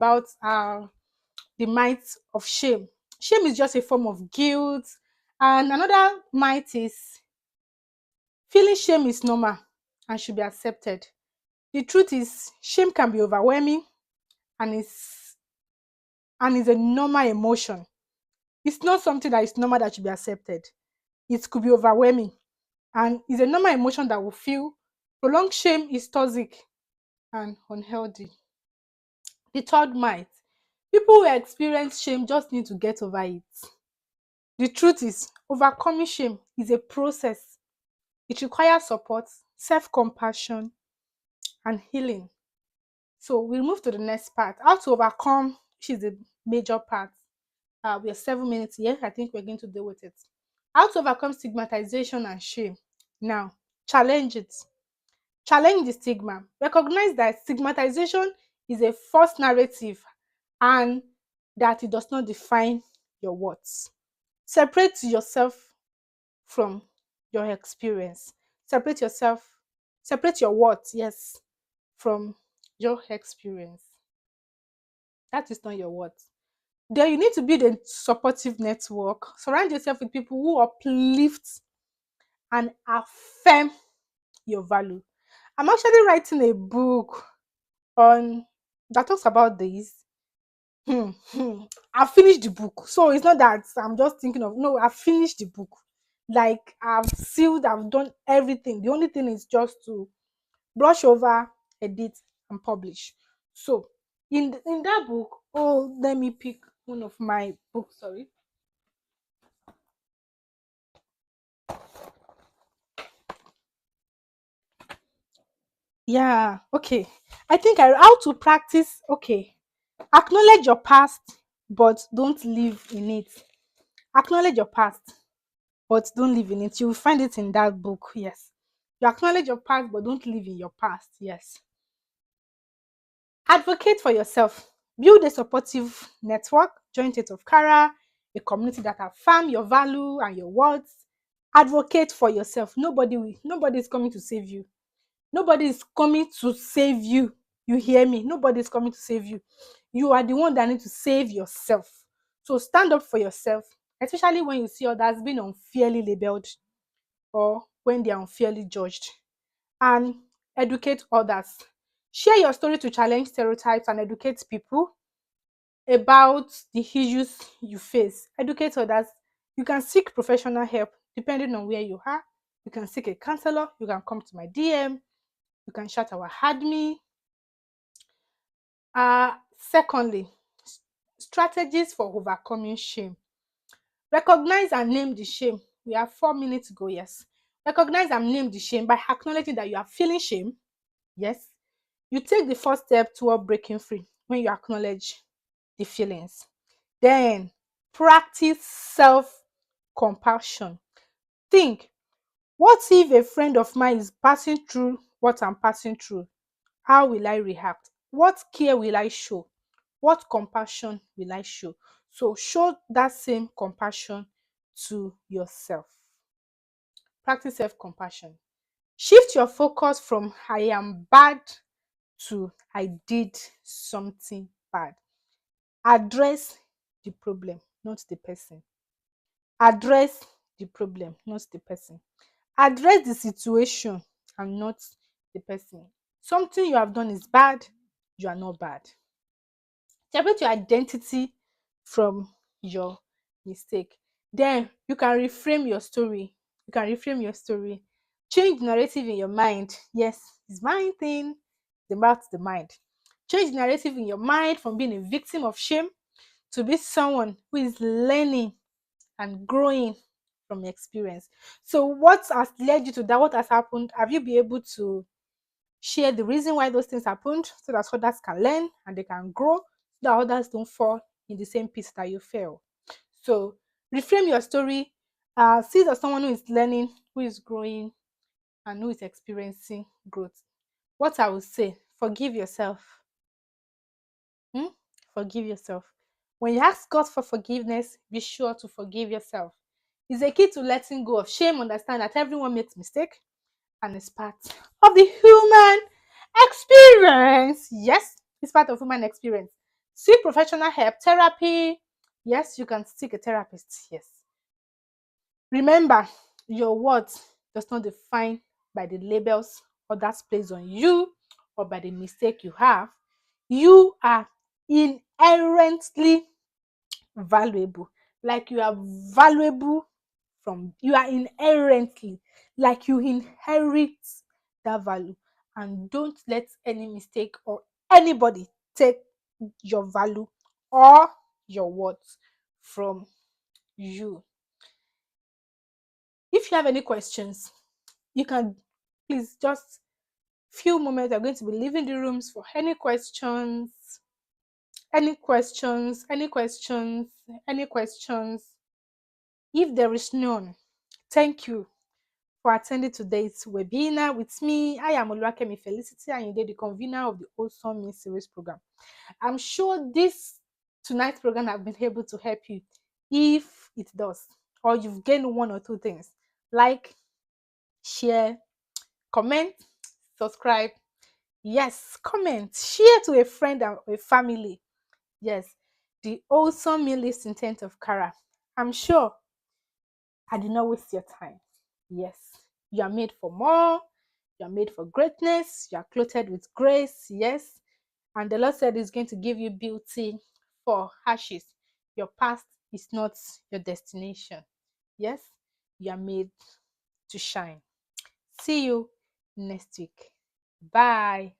about the might of shame. Shame is just a form of guilt, and another might is feeling shame is normal and should be accepted. The truth is, shame can be overwhelming and is a normal emotion. It's not something that is normal that should be accepted. It could be overwhelming and is a normal emotion that will feel. Prolonged shame is toxic and unhealthy. The third might, people who experience shame just need to get over it. The truth is, overcoming shame is a process. It requires support, self compassion, and healing. So we move to the next part, how to overcome, which is the major part. We are 7 minutes here. I think we're going to deal with it. How to overcome stigmatization and shame. Now, challenge it. Challenge the stigma. Recognize that stigmatization is a false narrative and that it does not define your worth. Separate yourself from your experience. Separate yourself, separate your worth, yes, from your experience. That is not your worth. Then you need to build a supportive network. Surround yourself with people who uplift and affirm your value. I'm actually writing a book on that talks about this. I finished the book. So it's not that I'm just thinking of, no, I finished the book. Like I've sealed, I've done everything. The only thing is just to brush over, edit, and publish. So in that book, oh, let me pick one of my books, sorry. Yeah, okay. I think I how to practice, okay. Acknowledge your past, but don't live in it. Acknowledge your past, but don't live in it. You will find it in that book, yes. You acknowledge your past, but don't live in your past, yes. Advocate for yourself. Build a supportive network, join state of Kara, a community that affirm your value and your words. Advocate for yourself. Nobody is coming to save you. Nobody is coming to save you. You hear me? Nobody is coming to save you. You are the one that need to save yourself. So stand up for yourself, especially when you see others being unfairly labeled or when they are unfairly judged. And educate others. Share your story to challenge stereotypes and educate people about the issues you face. Educate others. You can seek professional help depending on where you are. You can seek a counselor. You can come to my DM. You can chat our admin. Secondly, strategies for overcoming shame. Recognize and name the shame. We have 4 minutes to go, yes. Recognize and name the shame by acknowledging that you are feeling shame. Yes. You take the first step toward breaking free when you acknowledge the feelings. Then practice self compassion. Think, what if a friend of mine is passing through what I'm passing through? How will I react? What care will I show? What compassion will I show? So show that same compassion to yourself. Practice self compassion. Shift your focus from I am bad to I did something bad. Address the problem, not the person. Address the problem, not the person. Address the situation and not the person. Something you have done is bad, you are not bad. Separate your identity from your mistake. Then you can reframe your story. You can reframe your story. Change the narrative in your mind. Yes, it's mind thing. The mouth, the mind. Change the narrative in your mind from being a victim of shame to be someone who is learning and growing from experience. So, what has led you to that? What has happened? Have you been able to share the reason why those things happened so that others can learn and they can grow so that others don't fall in the same pit that you fell? So, reframe your story. See it as someone who is learning, who is growing, and who is experiencing growth. What I would say, forgive yourself. Hmm? Forgive yourself. When you ask God for forgiveness, be sure to forgive yourself. It's a key to letting go of shame. Understand that everyone makes mistake and it's part of the human experience. Yes, it's part of human experience. Seek professional help, therapy. Yes, you can seek a therapist. Yes. Remember, your worth does not define by the labels others place on you or by the mistake you have. You are inherently valuable. Like you are valuable from you are inherently like you inherit that value, and don't let any mistake or anybody take your value or your worth from you. If you have any questions, you can please just few moments. I'm going to be leaving the rooms for any questions, any questions, any questions, any questions. If there is none, thank you for attending today's webinar with me. I am Oluwakemi Felicity Ayinde, the convener of the Awesome Me Series program. I'm sure this tonight's program has been able to help you. If it does, or you've gained one or two things, like, share, comment, subscribe. Yes, comment, share to a friend and a family. Yes, the Awesome Me List intent of Kara. I'm sure I did not waste your time. Yes, you are made for more. You are made for greatness. You are clothed with grace. Yes. And the Lord said He's going to give you beauty for ashes. Your past is not your destination. Yes, you are made to shine. See you next week. Bye.